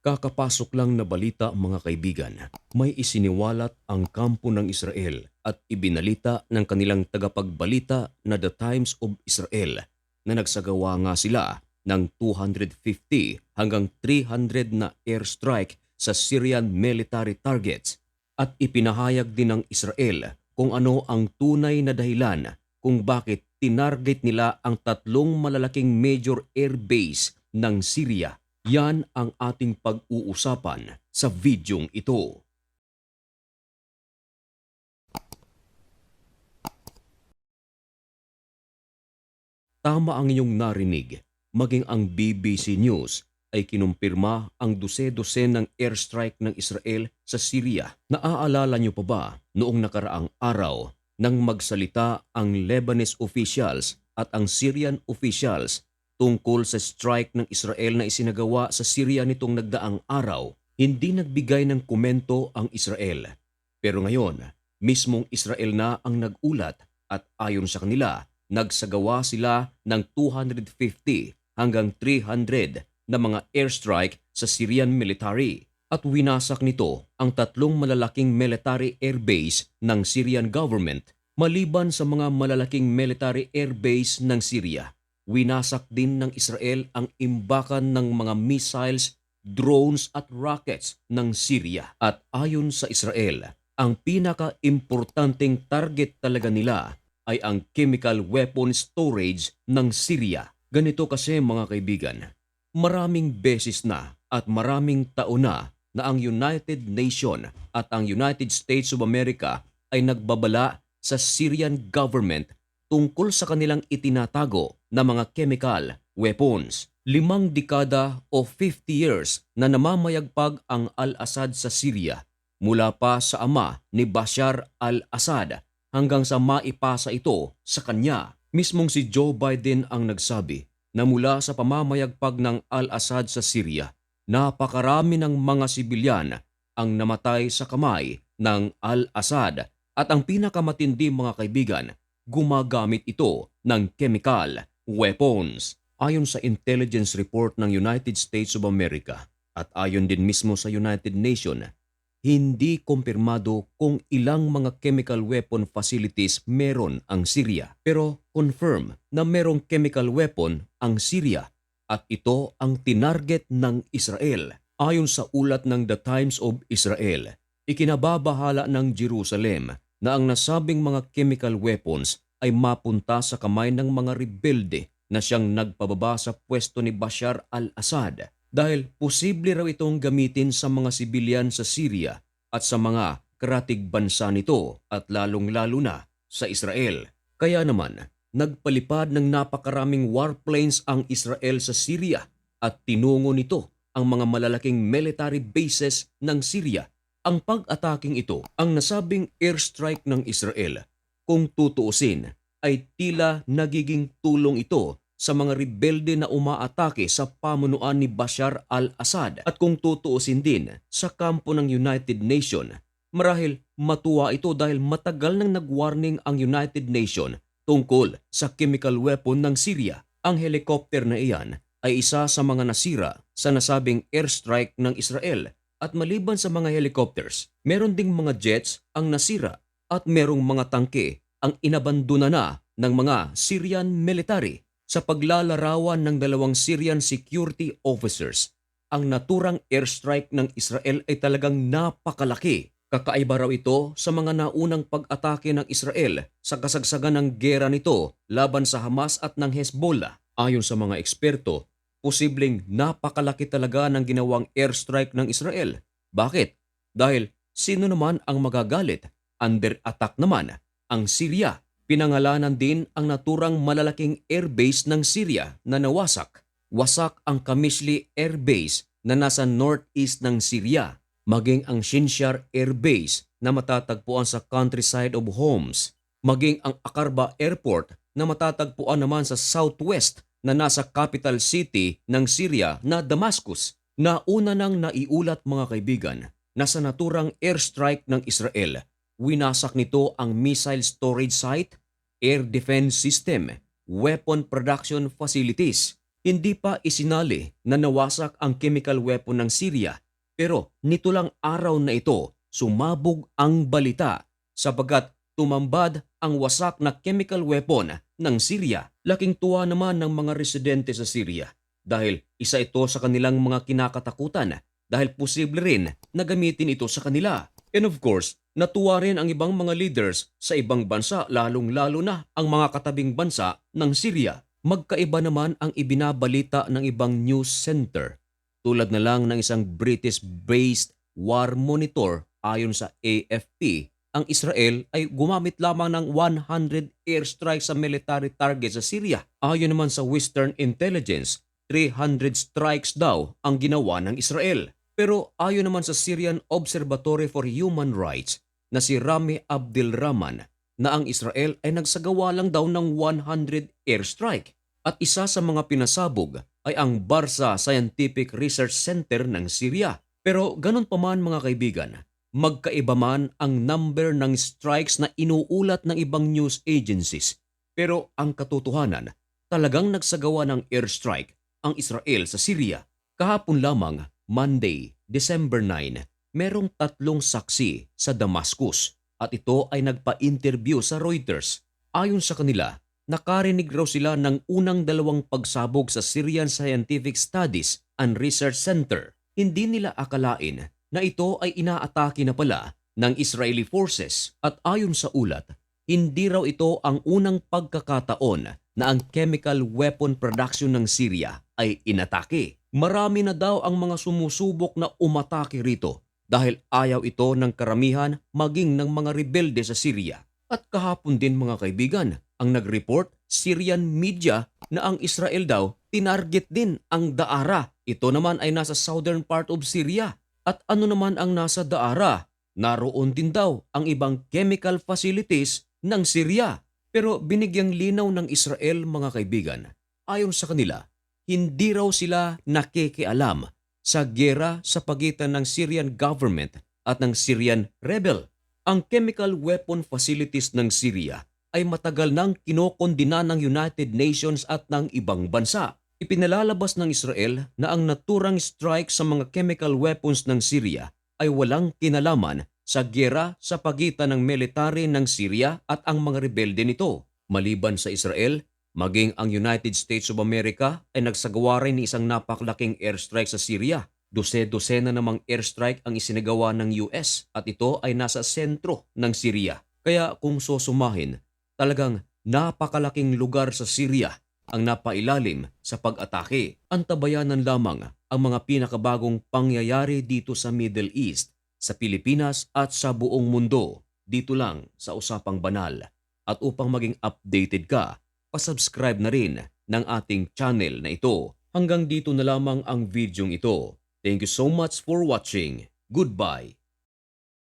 Kakapasok lang na balita mga kaibigan, may isiniwalat ang kampo ng Israel at ibinalita ng kanilang tagapagbalita na The Times of Israel na nagsagawa nga sila ng 250 hanggang 300 na airstrike sa Syrian military targets at ipinahayag din ng Israel kung ano ang tunay na dahilan kung bakit tinarget nila ang tatlong malalaking major airbase ng Syria. Yan ang ating pag-uusapan sa videong ito. Tama ang iyong narinig, maging ang BBC News ay kinumpirma ang dose-dose ng airstrike ng Israel sa Syria. Naaalala niyo pa ba noong nakaraang araw nang magsalita ang Lebanese officials at ang Syrian officials tungkol sa strike ng Israel na isinagawa sa Syria nitong nagdaang araw? Hindi nagbigay ng komento ang Israel. Pero ngayon, mismong Israel na ang nagulat at ayon sa kanila, nagsagawa sila ng 250 hanggang 300 na mga airstrike sa Syrian military at winasak nito ang tatlong malalaking military airbase ng Syrian government maliban sa mga malalaking military airbase ng Syria. Winasak din ng Israel ang imbakan ng mga missiles, drones at rockets ng Syria. At ayon sa Israel, ang pinaka-importanting target talaga nila ay ang chemical weapon storage ng Syria. Ganito kasi mga kaibigan, maraming beses na at maraming taon na ang United Nations at ang United States of America ay nagbabala sa Syrian government tungkol sa kanilang itinatago na mga chemical weapons. 5 dekada o 50 years na namamayagpag ang Al-Assad sa Syria mula pa sa ama ni Bashar al-Assad hanggang sa maipasa ito sa kanya. Mismong si Joe Biden ang nagsabi na mula sa pamamayagpag ng Al-Assad sa Syria, napakarami ng mga sibilyan ang namatay sa kamay ng Al-Assad at ang pinakamatindi mga kaibigan, gumagamit ito ng chemical weapons. Ayon sa intelligence report ng United States of America at ayon din mismo sa United Nations, hindi kumpirmado kung ilang mga chemical weapon facilities meron ang Syria. Pero confirm na merong chemical weapon ang Syria at ito ang tinarget ng Israel. Ayon sa ulat ng The Times of Israel, ikinababahala ng Jerusalem na ang nasabing mga chemical weapons ay mapunta sa kamay ng mga rebelde na siyang nagpababa sa pwesto ni Bashar al-Assad dahil posible raw itong gamitin sa mga sibilyan sa Syria at sa mga karatig bansa nito at lalong-lalo na sa Israel. Kaya naman, nagpalipad ng napakaraming warplanes ang Israel sa Syria at tinungo nito ang mga malalaking military bases ng Syria. Ang pag-ataking ito, ang nasabing airstrike ng Israel, kung tutuusin, ay tila nagiging tulong ito sa mga rebelde na umaatake sa pamunuan ni Bashar al-Assad. At kung tutuusin din sa kampo ng United Nations, marahil matuwa ito dahil matagal nang nag-warning ang United Nations tungkol sa chemical weapon ng Syria. Ang helicopter na iyan ay isa sa mga nasira sa nasabing airstrike ng Israel. At maliban sa mga helicopters, meron ding mga jets ang nasira at merong mga tangke ang inabandona na ng mga Syrian military. Sa paglalarawan ng 2 Syrian security officers, ang naturang airstrike ng Israel ay talagang napakalaki. Kakaiba raw ito sa mga naunang pag-atake ng Israel sa kasagsagan ng gera nito laban sa Hamas at ng Hezbollah. Ayon sa mga eksperto, posibleng napakalaki talaga ng ginawang airstrike ng Israel. Bakit? Dahil sino naman ang magagalit? Under attack naman ang Syria. Pinangalanan din ang naturang malalaking airbase ng Syria na nawasak. Wasak ang Kamishli Air Base na nasa northeast ng Syria, maging ang Shinshar Air Base na matatagpuan sa countryside of Homs, maging ang Akarba Airport na matatagpuan naman sa southwest na nasa capital city ng Syria na Damascus. Nauna nang naiulat mga kaibigan na sa naturang airstrike ng Israel, winasak nito ang missile storage site, air defense system, weapon production facilities, Hindi pa isinali na nawasak ang chemical weapon ng Syria, pero nito lang araw na ito sumabog ang balita sapagkat tumambad ang wasak na chemical weapon ng Syria. Laking tuwa naman ng mga residente sa Syria dahil isa ito sa kanilang mga kinakatakutan dahil posible rin na gamitin ito sa kanila. And of course, natuwa rin ang ibang mga leaders sa ibang bansa lalong-lalo na ang mga katabing bansa ng Syria. Magkaiba naman ang ibinabalita ng ibang news center tulad na lang ng isang British-based war monitor ayon sa AFP. Ang Israel ay gumamit lamang ng 100 airstrikes sa military target sa Syria. Ayon naman sa Western Intelligence, 300 strikes daw ang ginawa ng Israel. Pero ayon naman sa Syrian Observatory for Human Rights na si Rami Abdelrahman na ang Israel ay nagsagawa lang daw ng 100 airstrike. At isa sa mga pinasabog ay ang Barsa Scientific Research Center ng Syria. Pero ganun pa man mga kaibigan, magkaiba man ang number ng strikes na inuulat ng ibang news agencies. Pero ang katotohanan, talagang nagsagawa ng airstrike ang Israel sa Syria. Kahapon lamang, Monday, December 9, merong 3 saksi sa Damascus at ito ay nagpa-interview sa Reuters. Ayon sa kanila, nakarinig raw sila ng unang 2 pagsabog sa Syrian Scientific Studies and Research Center. Hindi nila akalain na ito ay inaatake na pala ng Israeli forces at ayon sa ulat, hindi raw ito ang unang pagkakataon na ang chemical weapon production ng Syria ay inatake. Marami na daw ang mga sumusubok na umatake rito dahil ayaw ito ng karamihan maging ng mga rebelde sa Syria. At kahapon din mga kaibigan, ang nag-report Syrian media na ang Israel daw tinarget din ang Daara. Ito naman ay nasa southern part of Syria. At ano naman ang nasa Daara? Naroon din daw ang ibang chemical facilities ng Syria. Pero binigyang linaw ng Israel mga kaibigan, ayon sa kanila, hindi raw sila nakikialam sa giyera sa pagitan ng Syrian government at ng Syrian rebel. Ang chemical weapon facilities ng Syria ay matagal nang kinokondina ng United Nations at ng ibang bansa. Ipinalalabas ng Israel na ang naturang strike sa mga chemical weapons ng Syria ay walang kinalaman sa giyera sa pagitan ng military ng Syria at ang mga rebelde nito. Maliban sa Israel, maging ang United States of America ay nagsagawa rin ng isang napakalaking airstrike sa Syria. Dose-dosena namang airstrike ang isinagawa ng US at ito ay nasa sentro ng Syria. Kaya kung susumahin, talagang napakalaking lugar sa Syria ang napailalim sa pag-atake. Antabayanan lamang ang mga pinakabagong pangyayari dito sa Middle East, sa Pilipinas at sa buong mundo. Dito lang sa Usapang Banal. At upang maging updated ka, pasubscribe na rin ng ating channel na ito. Hanggang dito na lamang ang videong ito. Thank you so much for watching. Goodbye.